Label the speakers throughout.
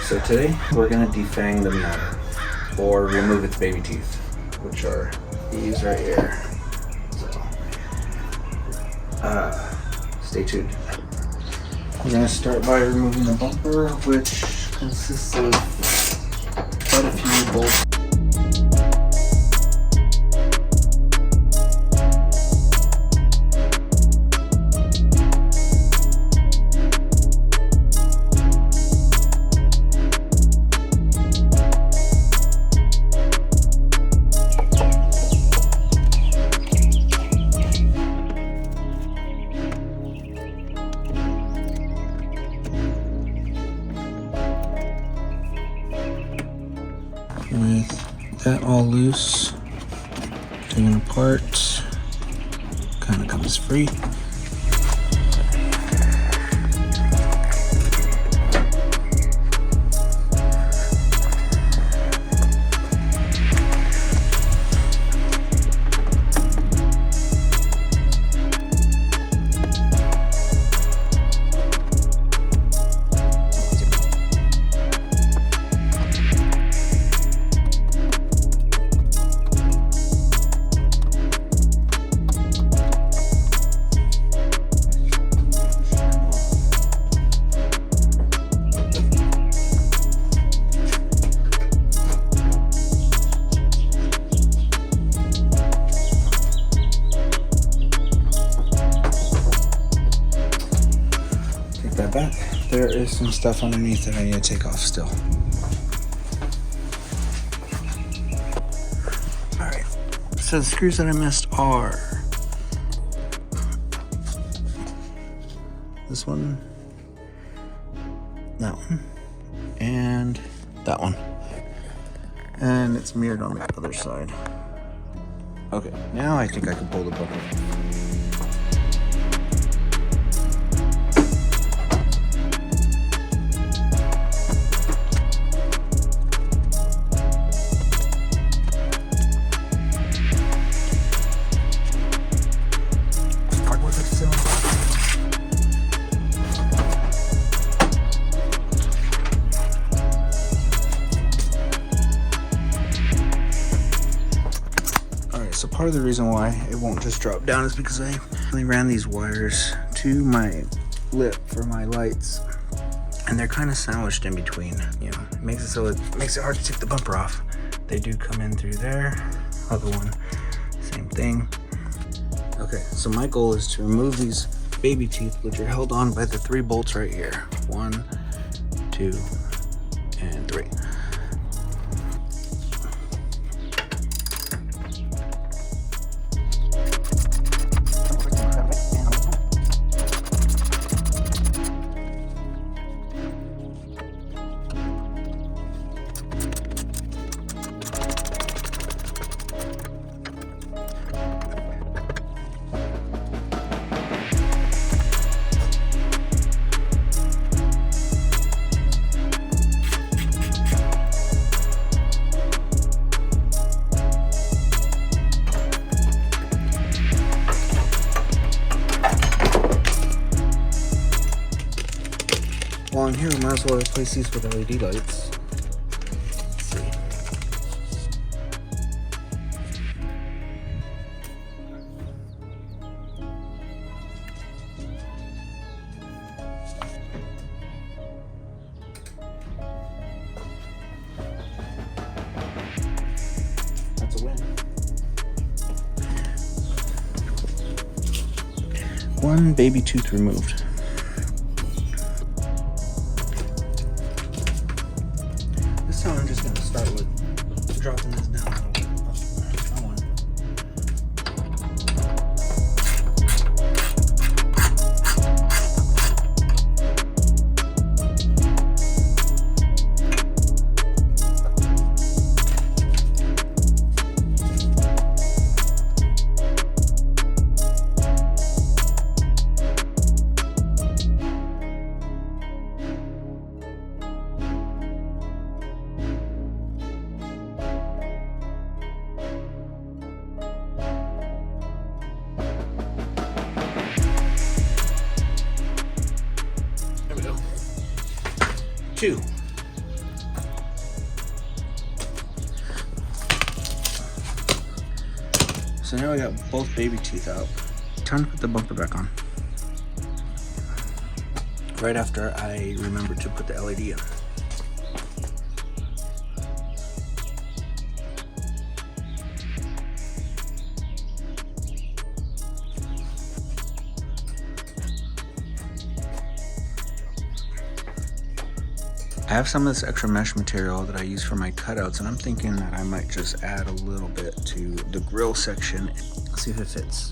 Speaker 1: So today we're gonna defang the Miata, or remove its baby teeth, which are these right here. So, stay tuned. We're gonna start by removing the bumper, which consists of quite a few bolts. With that all loose, taken apart, kind of comes free. That back. There is some stuff underneath that I need to take off still. Alright, so the screws that I missed are this one, that one, and that one. And it's mirrored on the other side. Okay, now I think I can pull the bumper. So part of the reason why it won't just drop down is because I only ran these wires to my lip for my lights, and they're kind of sandwiched in between. You know, it makes it so it makes it hard to take the bumper off. They do come in through there. Other one, same thing. Okay, so my goal is to remove these baby teeth, which are held on by the 3 bolts right here. 1, 2, and 3. While I'm here, we might as well replace these with LED lights. Let's see. That's a win. 1 baby tooth removed. So I'm just going to start with dropping this down a little bit. Come on. There we go. 2. So now we got both baby teeth out. Time to put the bumper back on. Right after I remembered to put the LED in. I have some of this extra mesh material that I use for my cutouts, and I'm thinking that I might just add a little bit to the grill section. Let's see if it fits.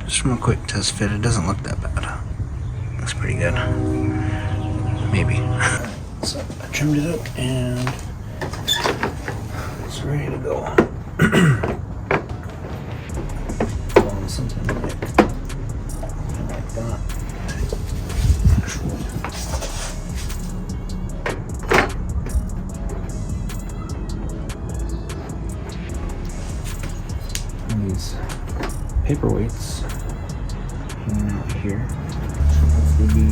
Speaker 1: Just from a quick test fit, it doesn't look that bad. Looks pretty good. Maybe. So I trimmed it up and it's ready to go. Something like that. And these paperweights hanging out here. Should hopefully be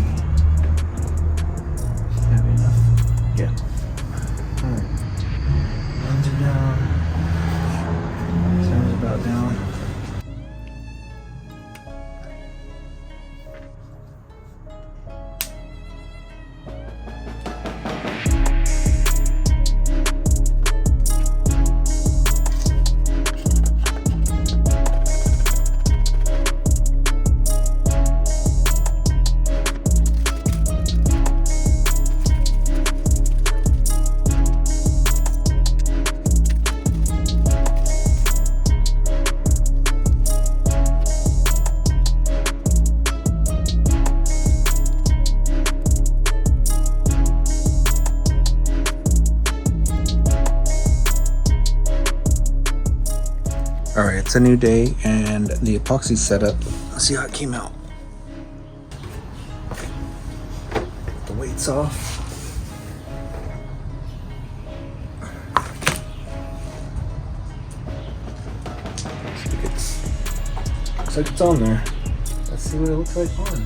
Speaker 1: heavy enough. Yeah. Alright. Lens are down. Sounds about down. Alright, it's a new day and the epoxy setup. Let's see how it came out. The weight's off. Looks like it's on there. Let's see what it looks like on.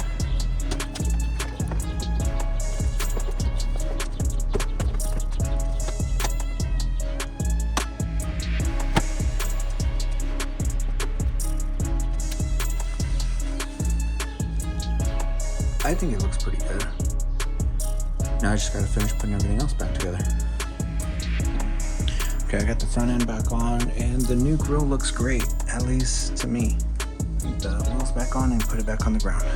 Speaker 1: I think it looks pretty good. Now I just gotta finish putting everything else back together. Okay, I got the front end back on and the new grill looks great, at least to me. Put the wheels back on and put it back on the ground.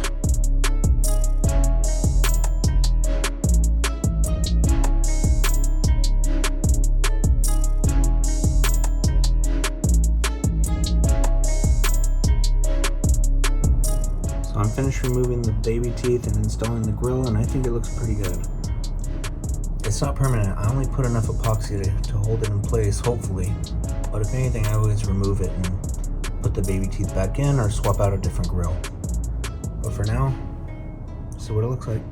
Speaker 1: So I'm finished removing the baby teeth and installing the grill, and I think it looks pretty good. It's not permanent. I only put enough epoxy to hold it in place, hopefully. But if anything, I always remove it and put the baby teeth back in or swap out a different grill. But for now, see what it looks like.